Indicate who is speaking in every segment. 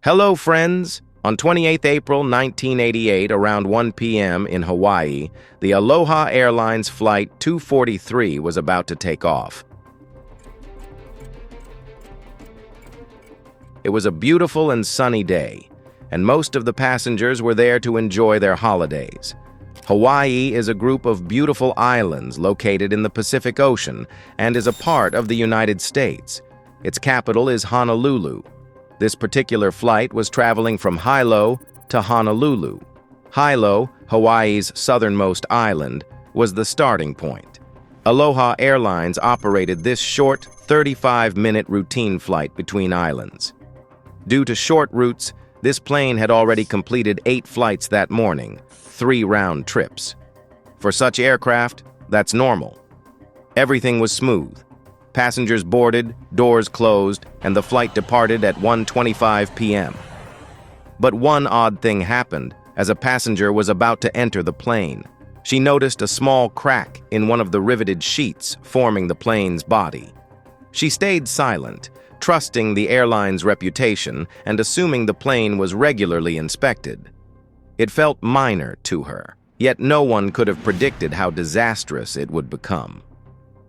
Speaker 1: Hello, friends! On 28 April 1988, around 1 p.m. in Hawaii, the Aloha Airlines Flight 243 was about to take off. It was a beautiful and sunny day, and most of the passengers were there to enjoy their holidays. Hawaii is a group of beautiful islands located in the Pacific Ocean and is a part of the United States. Its capital is Honolulu. This particular flight was traveling from Hilo to Honolulu. Hilo, Hawaii's southernmost island, was the starting point. Aloha Airlines operated this short, 35-minute routine flight between islands. Due to short routes, this plane had already completed 8 flights that morning, 3 round trips. For such aircraft, that's normal. Everything was smooth. Passengers boarded, doors closed, and the flight departed at 1:25 p.m. But one odd thing happened as a passenger was about to enter the plane. She noticed a small crack in one of the riveted sheets forming the plane's body. She stayed silent, trusting the airline's reputation and assuming the plane was regularly inspected. It felt minor to her, yet no one could have predicted how disastrous it would become.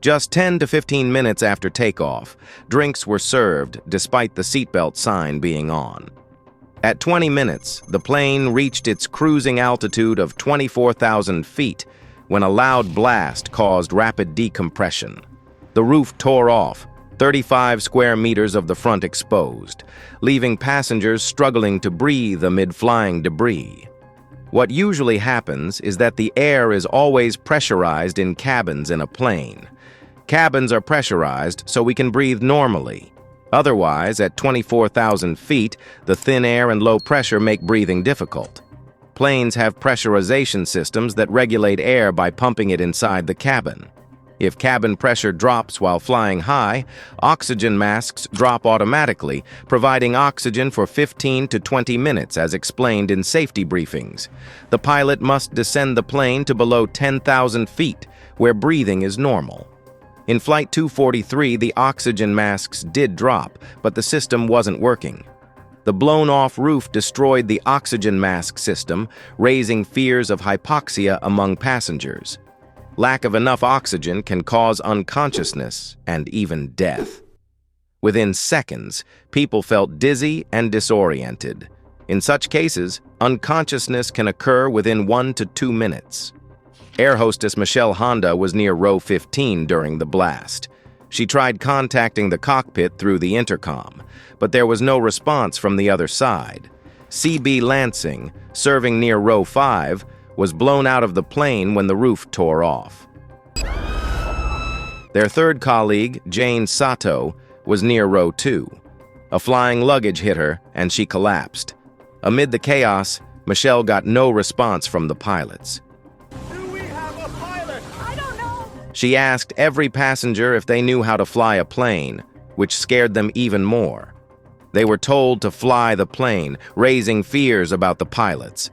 Speaker 1: Just 10 to 15 minutes after takeoff, drinks were served despite the seatbelt sign being on. At 20 minutes, the plane reached its cruising altitude of 24,000 feet when a loud blast caused rapid decompression. The roof tore off, 35 square meters of the front exposed, leaving passengers struggling to breathe amid flying debris. What usually happens is that the air is always pressurized in cabins in a plane. Cabins are pressurized so we can breathe normally. Otherwise, at 24,000 feet, the thin air and low pressure make breathing difficult. Planes have pressurization systems that regulate air by pumping it inside the cabin. If cabin pressure drops while flying high, oxygen masks drop automatically, providing oxygen for 15 to 20 minutes as explained in safety briefings. The pilot must descend the plane to below 10,000 feet, where breathing is normal. In Flight 243, the oxygen masks did drop, but the system wasn't working. The blown-off roof destroyed the oxygen mask system, raising fears of hypoxia among passengers. Lack of enough oxygen can cause unconsciousness and even death. Within seconds, people felt dizzy and disoriented. In such cases, unconsciousness can occur within 1 to 2 minutes. Air hostess Michelle Honda was near row 15 during the blast. She tried contacting the cockpit through the intercom, but there was no response from the other side. CB Lansing, serving near row 5, was blown out of the plane when the roof tore off. Their third colleague, Jane Sato, was near row 2. A flying luggage hit her, and she collapsed. Amid the chaos, Michelle got no response from the pilots. She asked every passenger if they knew how to fly a plane, which scared them even more. They were told to fly the plane, raising fears about the pilots.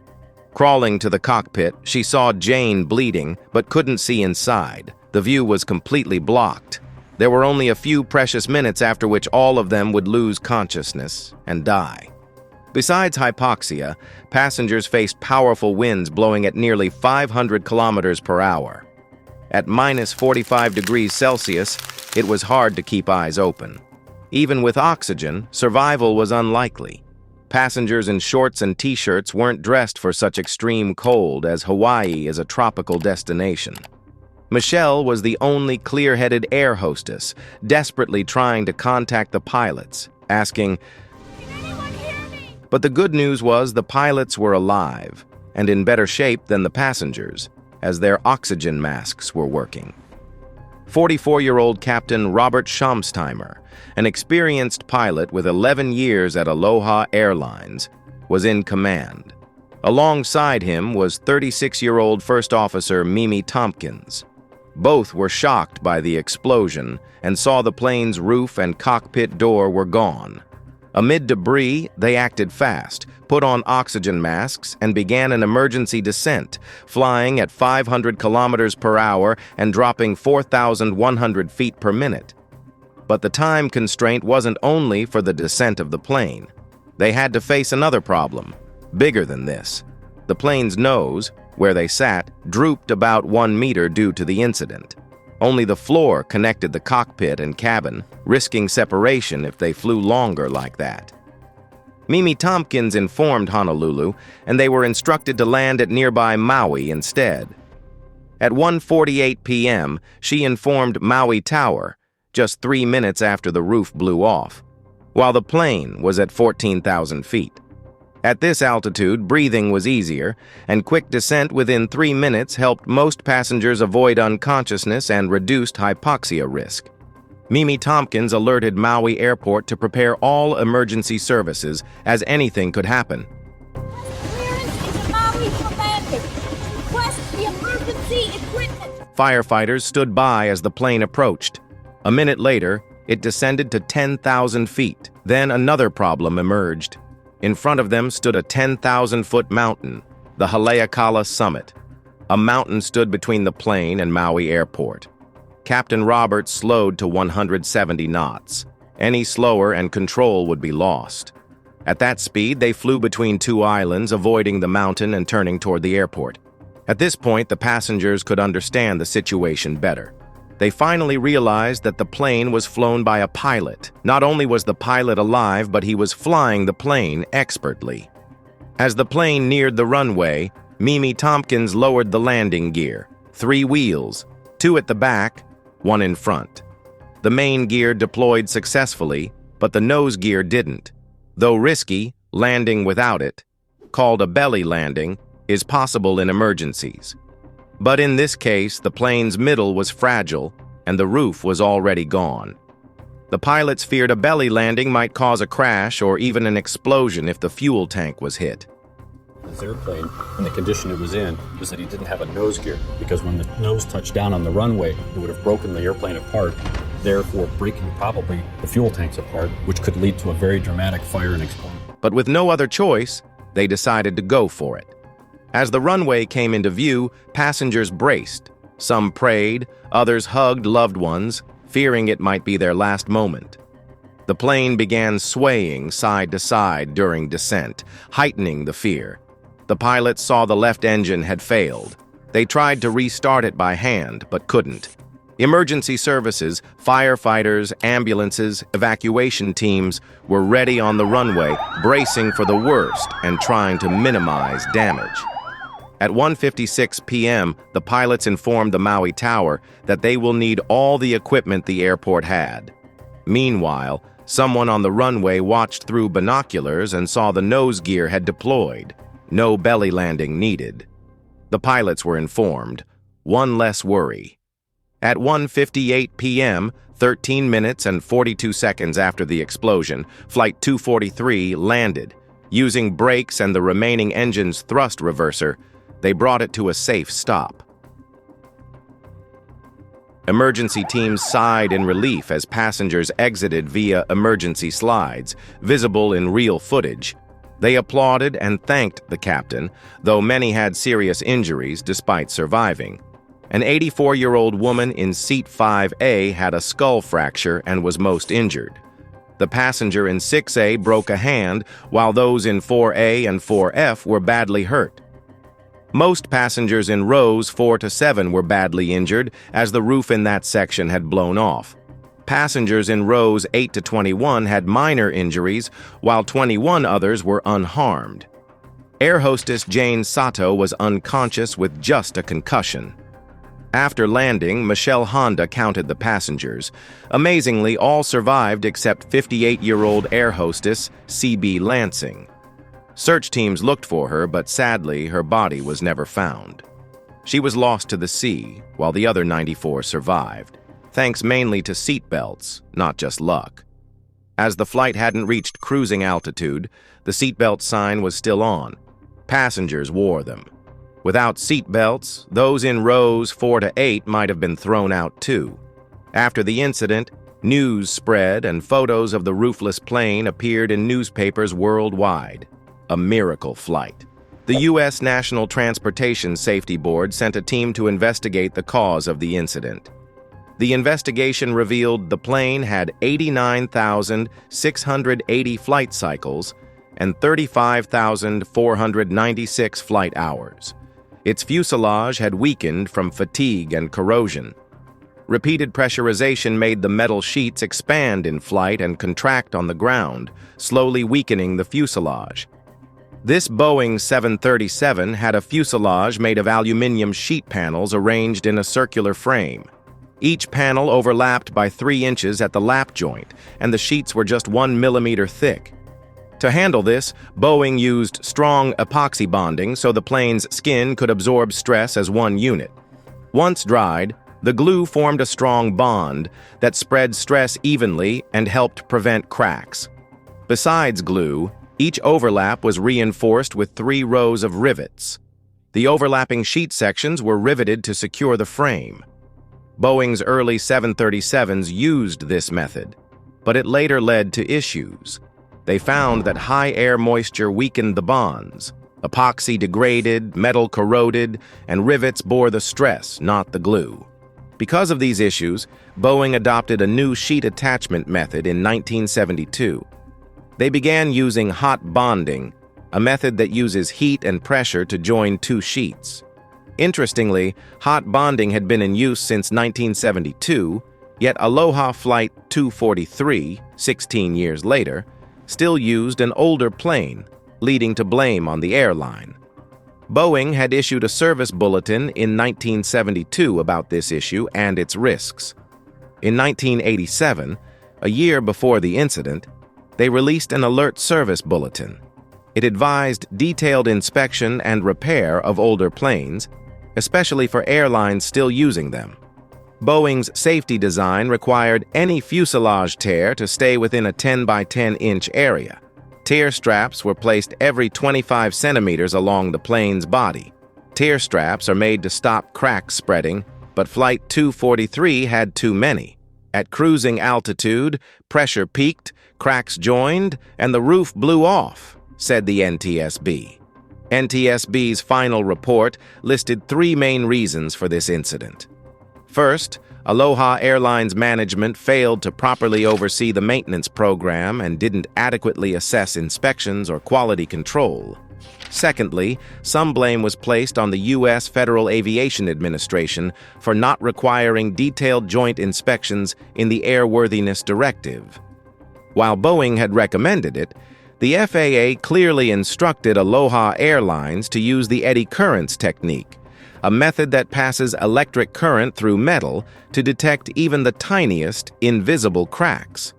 Speaker 1: Crawling to the cockpit, she saw Jane bleeding, but couldn't see inside. The view was completely blocked. There were only a few precious minutes after which all of them would lose consciousness and die. Besides hypoxia, passengers faced powerful winds blowing at nearly 500 kilometers per hour. At minus 45 degrees Celsius, it was hard to keep eyes open. Even with oxygen, survival was unlikely. Passengers in shorts and t-shirts weren't dressed for such extreme cold, as Hawaii is a tropical destination. Michelle was the only clear-headed air hostess, desperately trying to contact the pilots, asking, "Can anyone hear me?" But the good news was the pilots were alive, and in better shape than the passengers, as their oxygen masks were working. 44-year-old Captain Robert Schamsteimer, an experienced pilot with 11 years at Aloha Airlines, was in command. Alongside him was 36-year-old First Officer Mimi Tompkins. Both were shocked by the explosion and saw the plane's roof and cockpit door were gone. Amid debris, they acted fast, put on oxygen masks, and began an emergency descent, flying at 500 kilometers per hour and dropping 4,100 feet per minute. But the time constraint wasn't only for the descent of the plane. They had to face another problem, bigger than this. The plane's nose, where they sat, drooped about 1 meter due to the incident. Only the floor connected the cockpit and cabin, risking separation if they flew longer like that. Mimi Tompkins informed Honolulu, and they were instructed to land at nearby Maui instead. At 1:48 p.m., she informed Maui Tower, just 3 minutes after the roof blew off, while the plane was at 14,000 feet. At this altitude, breathing was easier, and quick descent within 3 minutes helped most passengers avoid unconsciousness and reduced hypoxia risk. Mimi Tompkins alerted Maui Airport to prepare all emergency services, as anything could happen.
Speaker 2: Clearance is Maui for landing. Request the emergency equipment.
Speaker 1: Firefighters stood by as the plane approached. A minute later, it descended to 10,000 feet. Then another problem emerged. In front of them stood a 10,000-foot mountain, the Haleakala Summit. A mountain stood between the plane and Maui Airport. Captain Roberts slowed to 170 knots. Any slower and control would be lost. At that speed, they flew between 2 islands, avoiding the mountain and turning toward the airport. At this point, the passengers could understand the situation better. They finally realized that the plane was flown by a pilot. Not only was the pilot alive, but he was flying the plane expertly. As the plane neared the runway, Mimi Tompkins lowered the landing gear. 3 wheels, 2 at the back, 1 in front. The main gear deployed successfully, but the nose gear didn't. Though risky, landing without it, called a belly landing, is possible in emergencies. But in this case, the plane's middle was fragile, and the roof was already gone. The pilots feared a belly landing might cause a crash or even an explosion if the fuel tank was hit.
Speaker 3: This airplane, in the condition it was in, was that he didn't have a nose gear, because when the nose touched down on the runway, it would have broken the airplane apart, therefore breaking probably the fuel tanks apart, which could lead to a very dramatic fire and explosion.
Speaker 1: But with no other choice, they decided to go for it. As the runway came into view, passengers braced. Some prayed, others hugged loved ones, fearing it might be their last moment. The plane began swaying side to side during descent, heightening the fear. The pilots saw the left engine had failed. They tried to restart it by hand, but couldn't. Emergency services, firefighters, ambulances, evacuation teams were ready on the runway, bracing for the worst and trying to minimize damage. At 1:56 p.m., the pilots informed the Maui Tower that they will need all the equipment the airport had. Meanwhile, someone on the runway watched through binoculars and saw the nose gear had deployed. No belly landing needed. The pilots were informed. One less worry. At 1:58 p.m., 13 minutes and 42 seconds after the explosion, Flight 243 landed. Using brakes and the remaining engine's thrust reverser, they brought it to a safe stop. Emergency teams sighed in relief as passengers exited via emergency slides, visible in real footage. They applauded and thanked the captain, though many had serious injuries despite surviving. An 84-year-old woman in seat 5A had a skull fracture and was most injured. The passenger in 6A broke a hand, while those in 4A and 4F were badly hurt. Most passengers in rows 4 to 7 were badly injured, as the roof in that section had blown off. Passengers in rows 8 to 21 had minor injuries, while 21 others were unharmed. Air hostess Jane Sato was unconscious with just a concussion. After landing, Michelle Honda counted the passengers. Amazingly, all survived except 58-year-old air hostess C.B. Lansing. Search teams looked for her, but sadly, her body was never found. She was lost to the sea, while the other 94 survived, thanks mainly to seat belts, not just luck. As the flight hadn't reached cruising altitude, the seatbelt sign was still on. Passengers wore them. Without seat belts, those in rows 4 to 8 might have been thrown out too. After the incident, news spread and photos of the roofless plane appeared in newspapers worldwide. A miracle flight. The U.S. National Transportation Safety Board sent a team to investigate the cause of the incident. The investigation revealed the plane had 89,680 flight cycles and 35,496 flight hours. Its fuselage had weakened from fatigue and corrosion. Repeated pressurization made the metal sheets expand in flight and contract on the ground, slowly weakening the fuselage. This Boeing 737 had a fuselage made of aluminum sheet panels arranged in a circular frame. Each panel overlapped by 3 inches at the lap joint, and the sheets were just 1 millimeter thick. To handle this, Boeing used strong epoxy bonding so the plane's skin could absorb stress as one unit. Once dried, the glue formed a strong bond that spread stress evenly and helped prevent cracks. Besides glue, each overlap was reinforced with 3 rows of rivets. The overlapping sheet sections were riveted to secure the frame. Boeing's early 737s used this method, but it later led to issues. They found that high air moisture weakened the bonds. Epoxy degraded, metal corroded, and rivets bore the stress, not the glue. Because of these issues, Boeing adopted a new sheet attachment method in 1972. They began using hot bonding, a method that uses heat and pressure to join 2 sheets. Interestingly, hot bonding had been in use since 1972, yet Aloha Flight 243, 16 years later, still used an older plane, leading to blame on the airline. Boeing had issued a service bulletin in 1972 about this issue and its risks. In 1987, a year before the incident, they released an alert service bulletin. It advised detailed inspection and repair of older planes, especially for airlines still using them. Boeing's safety design required any fuselage tear to stay within a 10 by 10 inch area. Tear straps were placed every 25 centimeters along the plane's body. Tear straps are made to stop cracks spreading, but Flight 243 had too many. At cruising altitude, pressure peaked, cracks joined, and the roof blew off, said the NTSB. NTSB's final report listed 3 main reasons for this incident. First, Aloha Airlines management failed to properly oversee the maintenance program and didn't adequately assess inspections or quality control. Secondly, some blame was placed on the U.S. Federal Aviation Administration for not requiring detailed joint inspections in the Airworthiness Directive. While Boeing had recommended it, the FAA clearly instructed Aloha Airlines to use the eddy currents technique, a method that passes electric current through metal to detect even the tiniest, invisible cracks.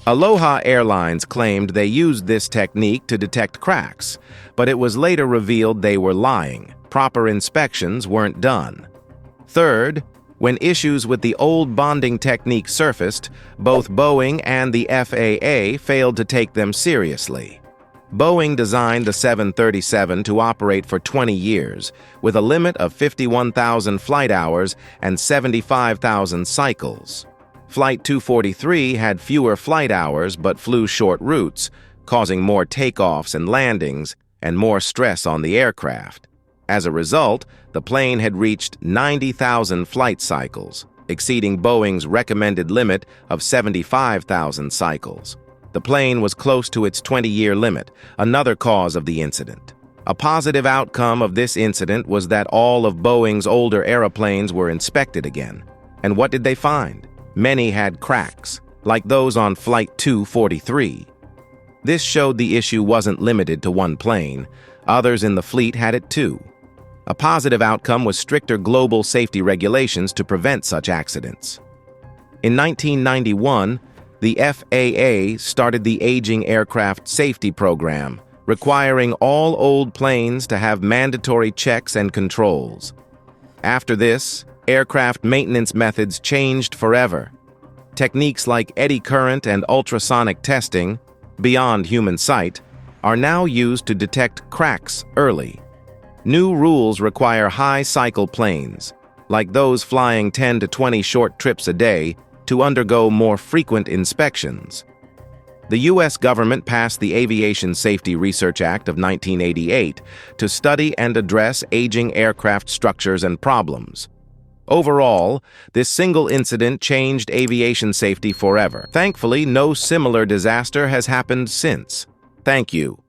Speaker 1: Aloha Airlines claimed they used this technique to detect cracks, but it was later revealed they were lying. Proper inspections weren't done. Third, when issues with the old bonding technique surfaced, both Boeing and the FAA failed to take them seriously. Boeing designed the 737 to operate for 20 years, with a limit of 51,000 flight hours and 75,000 cycles. Flight 243 had fewer flight hours but flew short routes, causing more takeoffs and landings and more stress on the aircraft. As a result, the plane had reached 90,000 flight cycles, exceeding Boeing's recommended limit of 75,000 cycles. The plane was close to its 20-year limit, another cause of the incident. A positive outcome of this incident was that all of Boeing's older airplanes were inspected again. And what did they find? Many had cracks, like those on Flight 243. This showed the issue wasn't limited to one plane. Others in the fleet had it too. A positive outcome was stricter global safety regulations to prevent such accidents. In 1991, the FAA started the Aging Aircraft Safety Program, requiring all old planes to have mandatory checks and controls. After this, aircraft maintenance methods changed forever. Techniques like eddy current and ultrasonic testing, beyond human sight, are now used to detect cracks early. New rules require high-cycle planes, like those flying 10 to 20 short trips a day, to undergo more frequent inspections. The U.S. government passed the Aviation Safety Research Act of 1988 to study and address aging aircraft structures and problems. Overall, this single incident changed aviation safety forever. Thankfully, no similar disaster has happened since. Thank you.